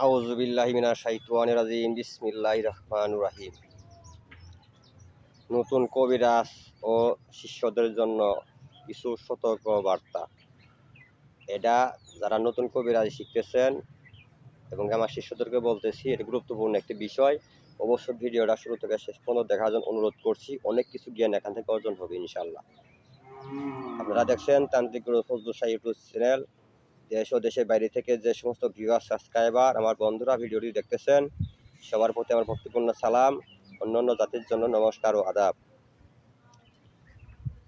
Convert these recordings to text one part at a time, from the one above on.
আউযু বিল্লাহি মিনাশ শাইতানির রাজিম। বিসমিল্লাহির রহমানির রহিম। নতুন কবিরাজ ও শিষ্যদের জন্য কিছু সতর্ক বার্তা। এটা যারা নতুন কবিরাজ শিখতেছেন এবং আমার শিষ্যদেরকে বলতেছি, এটা গুরুত্বপূর্ণ একটি বিষয়। অবশ্যই ভিডিওটা শুরু থেকে শেষ পর্যন্ত দেখার জন্য অনুরোধ করছি। অনেক কিছু জ্ঞান এখান থেকে অর্জন হবে ইনশাআল্লাহ। আপনারা দেখছেন তান্ত্রিক গুরু ফজলুল শাহ ইউটিউব চ্যানেল। দেশ ও দেশের বাইরে থেকে যে সমস্ত ভিউয়ার সাবস্ক্রাইবার আমার বন্ধুরা ভিডিওটি দেখতেছেন, সবার প্রতি আমার ভক্তিপূর্ণ সালাম। অন্যান্য জাতির জন্য নমস্কার ও আদাব।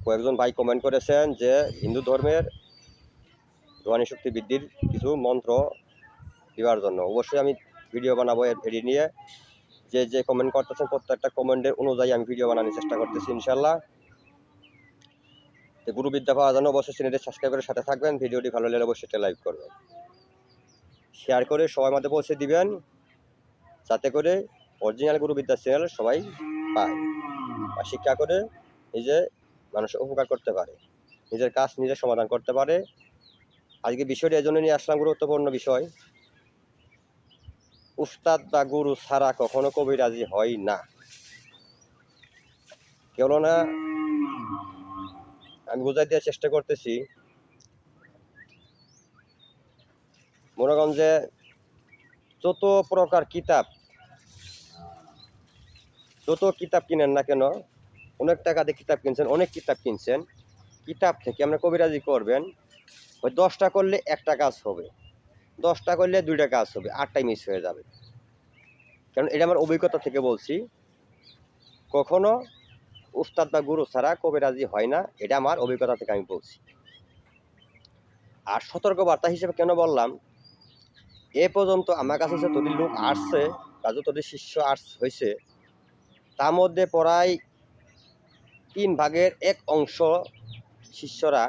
কয়েকজন ভাই কমেন্ট করেছেন যে হিন্দু ধর্মের রোহানি শক্তি বৃদ্ধির কিছু মন্ত্র দেওয়ার জন্য। অবশ্যই আমি ভিডিও বানাবো এটি নিয়ে। যে কমেন্ট করতেছেন প্রত্যেকটা কমেন্টের অনুযায়ী আমি ভিডিও বানানোর চেষ্টা করতেছি ইনশাল্লাহ। তো গুরুবিদ্যা পাওয়ার জন্য অবশ্যই চ্যানেলটি সাবস্ক্রাইব করে সাথে থাকবেন। ভিডিওটি ভালো লাগলে অবশ্যই একটা লাইক করবেন, শেয়ার করে সবার মধ্যে পৌঁছে দিবেন, যাতে করে অরিজিনাল গুরুবিদ্যা চ্যানেল সবাই পায় বা শিক্ষা করে নিজে মানুষের উপকার করতে পারে, নিজের কাজ নিজে সমাধান করতে পারে। আজকে বিষয়টি এজন্য নিয়ে আসলাম, গুরুত্বপূর্ণ বিষয়। উস্তাদ বা গুরু ছাড়া কখনো কবিরাজি হয় না। কেননা আমি বোঝাই দেওয়ার চেষ্টা করতেছি, মনে করেন যে যত প্রকার কিতাব, যত কিতাব কিনেন না কেন, অনেক টাকা দিয়ে কিতাব কিনছেন, অনেক কিতাব কিনছেন, কিতাব থেকে আমরা কবিরাজি করবেন, ওই 10টা করলে একটা কাজ হবে, 10টা করলে 2টা কাজ হবে, 8টাই মিস হয়ে যাবে। কারণ এটা আমার অভিজ্ঞতা থেকে বলছি, কখনো উস্তাদ বা গুরু ছাড়া কবিরাজি হয় না। এটা আমার অভিজ্ঞতা থেকে আমি বলছি। আর সতর্কবার্তা হিসেবে কেন বললাম, এ পর্যন্ত আমার কাছে যতটি লোক আসছে বা যতটি শিষ্য হয়েছে, তার মধ্যে প্রায় 3/1 অংশ শিষ্যরা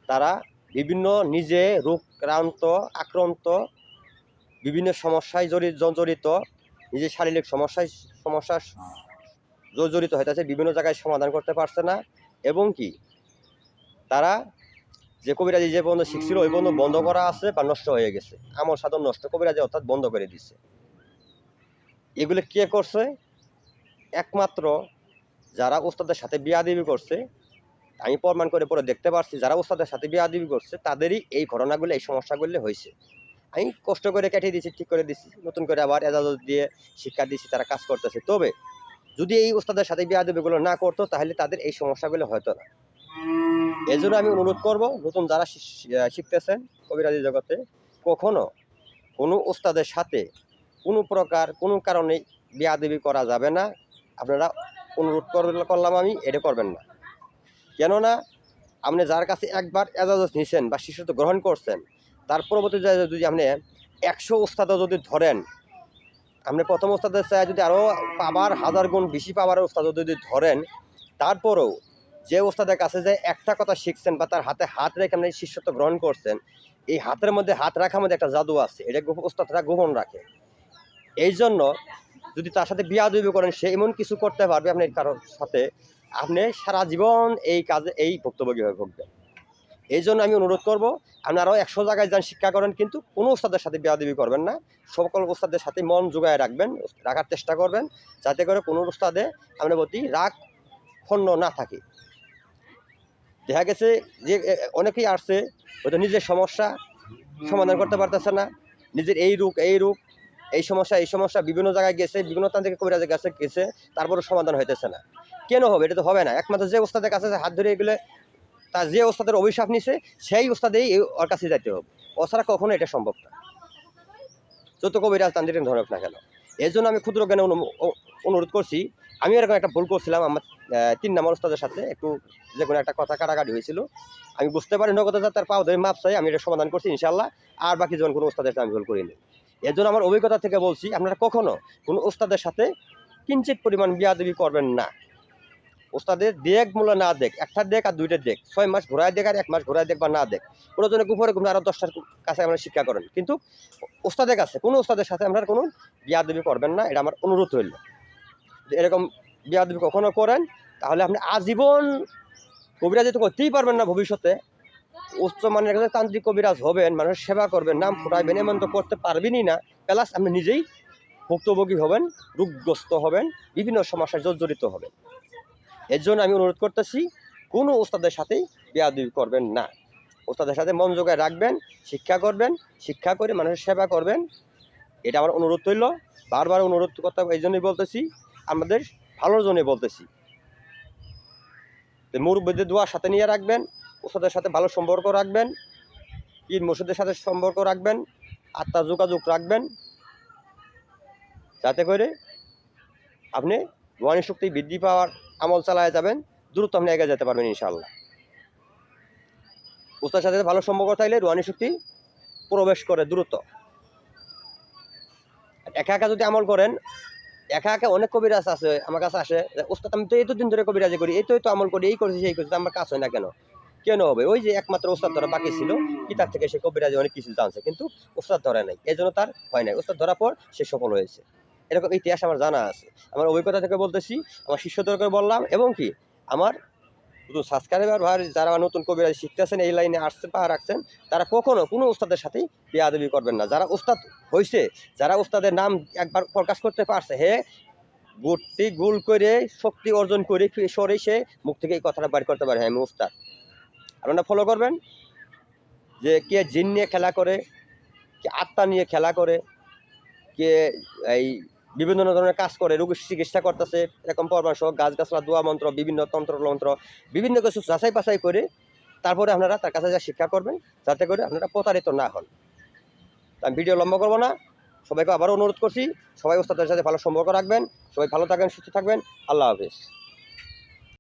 তারা বিভিন্ন নিজে রোগক্রান্ত আক্রান্ত, বিভিন্ন সমস্যায় জড়িত, নিজের শারীরিক সমস্যার জড়িত হইতেছে, বিভিন্ন জায়গায় সমাধান করতে পারছে না। এবং কি তারা যে কবিরাজি যে পর্যন্ত শিখছিল ওই পর্যন্ত বন্ধ করা আছে বা নষ্ট হয়ে গেছে, আমল সাধন নষ্ট, কবিরাজি অর্থাৎ বন্ধ করে দিচ্ছে। এগুলো কে করছে? একমাত্র যারা ওস্তাদের সাথে বিয়াদবি করছে। আমি প্রমাণ করে পরে দেখতে পারছি, যারা ওস্তাদের সাথে বিয়াদবি করছে তাদেরই এই ঘটনাগুলো, এই সমস্যাগুলো হয়েছে। আমি কষ্ট করে কেটে দিয়েছি, ঠিক করে দিচ্ছি, নতুন করে আবার এজাজত দিয়ে শিক্ষা দিচ্ছি, তারা কাজ করতেছে। তবে যদি এই ওস্তাদের সাথে বিয়াদবিগুলো না করতো তাহলে তাদের এই সমস্যাগুলো হতো না। এই জন্য আমি অনুরোধ করব, নতুন যারা শিখতেছেন কবিরাজি জগতে, কখনো কোনো ওস্তাদের সাথে কোনো প্রকার কোনো কারণে বিয়াদবি করা যাবে না। আপনারা অনুরোধ করলাম আমি, এটা করবেন না। কেননা আপনি যার কাছে একবার এজাজত নিয়েছেন বা শিষ্যত্ব গ্রহণ করছেন, তার পরবর্তী যদি আপনি 100 ওস্তাদও যদি ধরেন, আপনি প্রথম ওস্তাদের চাই যদি আরও পাবার 1000 গুণ বেশি পাবার ওস্তাদও যদি ধরেন, তারপরেও যে ওস্তাদের কাছে যে একটা কথা শিখছেন বা তার হাতে হাত রেখে আপনি শিষ্যত্ব গ্রহণ করছেন, এই হাতের মধ্যে হাত রাখার মধ্যে একটা জাদু আছে, এটা ওস্তাদরা গোপন রাখে। এই জন্য যদি তার সাথে বিয়াদবি করেন, সে এমন কিছু করতে পারবে আপনার কারোর সাথে, আপনি সারা জীবন এই কাজে এই ভুক্তভোগী হয়ে ভুগবেন। এই জন্য আমি অনুরোধ করব, আপনারাও 100 জায়গায় যান, শিক্ষা করেন, কিন্তু কোনো ওস্তাদের সাথে বিয়াদবি করবেন না। সকল ওস্তাদের সাথে মন জোগায় রাখার চেষ্টা করবেন, যাতে করে কোনো ওস্তাদে আপনার প্রতি রাগ ক্ষুণ্ণ না থাকে। দেখা গেছে যে অনেকেই আসছে, হয়তো নিজের সমস্যা সমাধান করতে পারতেছে না, নিজের এই রোগ এই সমস্যা বিভিন্ন জায়গায় গেছে, বিভিন্ন তান্ত্রিক কবিরাজের কাছে গেছে, তারপরও সমাধান হইতেছে না। কেন হবে? এটা তো হবে না। একমাত্র যে ওস্তাদের কাছে হাত ধরে এগুলো, তার যে ওস্তাদের অভিশাপ নিছে সেই ওস্তাদেই ওর কাছে যাইতে হবে, অছাড়া কখনো এটা সম্ভব না, যত কবিরাজ তান্ত্রিক ধরক না কেন। এই জন্য আমি ক্ষুদ্র জ্ঞানে অনুরোধ করছি। আমি এরকম একটা ভুল করছিলাম, আমার 3 নম্বর ওস্তাদের সাথে একটু যে কোনো একটা কথা কাটাকাটি হয়েছিল। আমি বুঝতে পারি নগদ তার পাও ধরে মাপ চাই, আমি এটা সমাধান করছি ইনশাল্লাহ। আর বাকি যখন কোনো ওস্তাদের সাথে আমি ভুল করিনি। এর জন্য আমার অভিজ্ঞতা থেকে বলছি, আপনারা কখনো কোনো ওস্তাদের সাথে কিঞ্চিত পরিমাণ বিয়াদবি করবেন না। ওস্তাদের দেখ মূল্য না দেখ, একটা দেখ আর 2টা দেখ, 6 মাস ঘোরায় দেখ আর 1 মাস ঘোরায় দেখ বা না দেখ, প্রয়োজনে গুপরে ঘুরে আরও 10টার কাছে আমরা শিক্ষা করেন, কিন্তু ওস্তাদের কাছে কোনো ওস্তাদের সাথে আপনারা কোনো বিয়াদবি করবেন না। এটা আমার অনুরোধ রইল। এরকম বিয়াদবি কখনো করেন তাহলে আপনি আজীবন কবিরাজি তো করতেই পারবেন না ভবিষ্যতে, উচ্চমানের কাছে তান্ত্রিক কবিরাজ হবেন, মানুষের সেবা করবেন, নাম ফুটাইবেন, এমন তো করতে পারবেনই না। প্লাস আপনি নিজেই ভুক্তভোগী হবেন, রোগগ্রস্ত হবেন, বিভিন্ন সমস্যায় জর্জরিত হবেন। এর জন্য আমি অনুরোধ করতেছি, কোনো ওস্তাদের সাথেই বেয়াদবি করবেন না। ওস্তাদের সাথে মন জোগায় রাখবেন, শিক্ষা করবেন, শিক্ষা করে মানুষের সেবা করবেন। এটা আমার অনুরোধ রইল। বারবার অনুরোধ কথা এই জন্যই বলতেছি, আমাদের ভালোর জন্যই বলতেছি। মুরব্বিদের দোয়া সাথে নিয়ে রাখবেন, ওস্তাদের সাথে ভালো সম্পর্ক রাখবেন, পীর মুর্শিদের সাথে সম্পর্ক রাখবেন, আত্মার যোগাযোগ রাখবেন, যাতে করে আপনি রুহানি শক্তি বৃদ্ধি পাওয়ার আমল চালায় যাবেন, দ্রুত আপনি এগিয়ে যেতে পারবেন ইনশাআল্লাহ। ওস্তাদের সাথে ভালো সম্পর্ক থাকলে রুহানি শক্তি প্রবেশ করে দ্রুত। একা একা যদি আমল করেন, একা একা অনেক কবিরাজ আছে আমার কাছে আসে, ওস্তাদ আমি তো এতদিন ধরে কবিরাজি করি, এই তো আমল করি, এই করছি সেই করছি, আমার কাজ হয় না কেন? কেন হবে? ওই যে একমাত্র ওস্তাদ ধরা বাকি ছিল, কিতাব থেকে সে কবিরাজি অনেক কিছু জানছে, কিন্তু ওস্তাদ ধরা নাই, এই জন্য তার হয় নাই। ওস্তাদ ধরার পর সে সফল হয়েছে। এরকম ইতিহাস আমার জানা আছে, আমার অভিজ্ঞতা থেকে বলতেছি, আমার শিষ্যদেরকে বললাম। এবং কি আমার নতুন সাবস্ক্রাইবার ভাই যারা নতুন কবিরাজি শিখতেছেন, এই লাইনে আসতে পা রাখছেন, তারা কখনো কোনো ওস্তাদের সাথেই বেয়াদবি করবেন না। যারা ওস্তাদ হয়েছে, যারা ওস্তাদের নাম একবার প্রকাশ করতে পারছে, হে গোটটি গোল করে শক্তি অর্জন করে সরে সে মুখ থেকে এই কথাটা বাইর করতে পারে, হ্যাঁ আমি ওস্তাদ। আপনারা ফলো করবেন যে কে জিন নিয়ে খেলা করে, কে আত্মা নিয়ে খেলা করে, কে এই বিভিন্ন ধরনের কাজ করে, রোগীর চিকিৎসা করতেছে, এরকম পরামর্শ, গাছগাছলা, দোয়া মন্ত্র, বিভিন্ন তন্ত্র বিভিন্ন কিছু যাচাই বাছাই করে তারপরে আপনারা তার কাছে যা শিক্ষা করবেন, যাতে করে আপনারা প্রতারিত না হন। আমি ভিডিও লম্বা করবো না, সবাইকে আবারও অনুরোধ করছি, সবাই ওস্তাদের সাথে ভালো সম্পর্ক রাখবেন, সবাই ভালো থাকবেন, সুস্থ থাকবেন। আল্লাহ হাফিজ।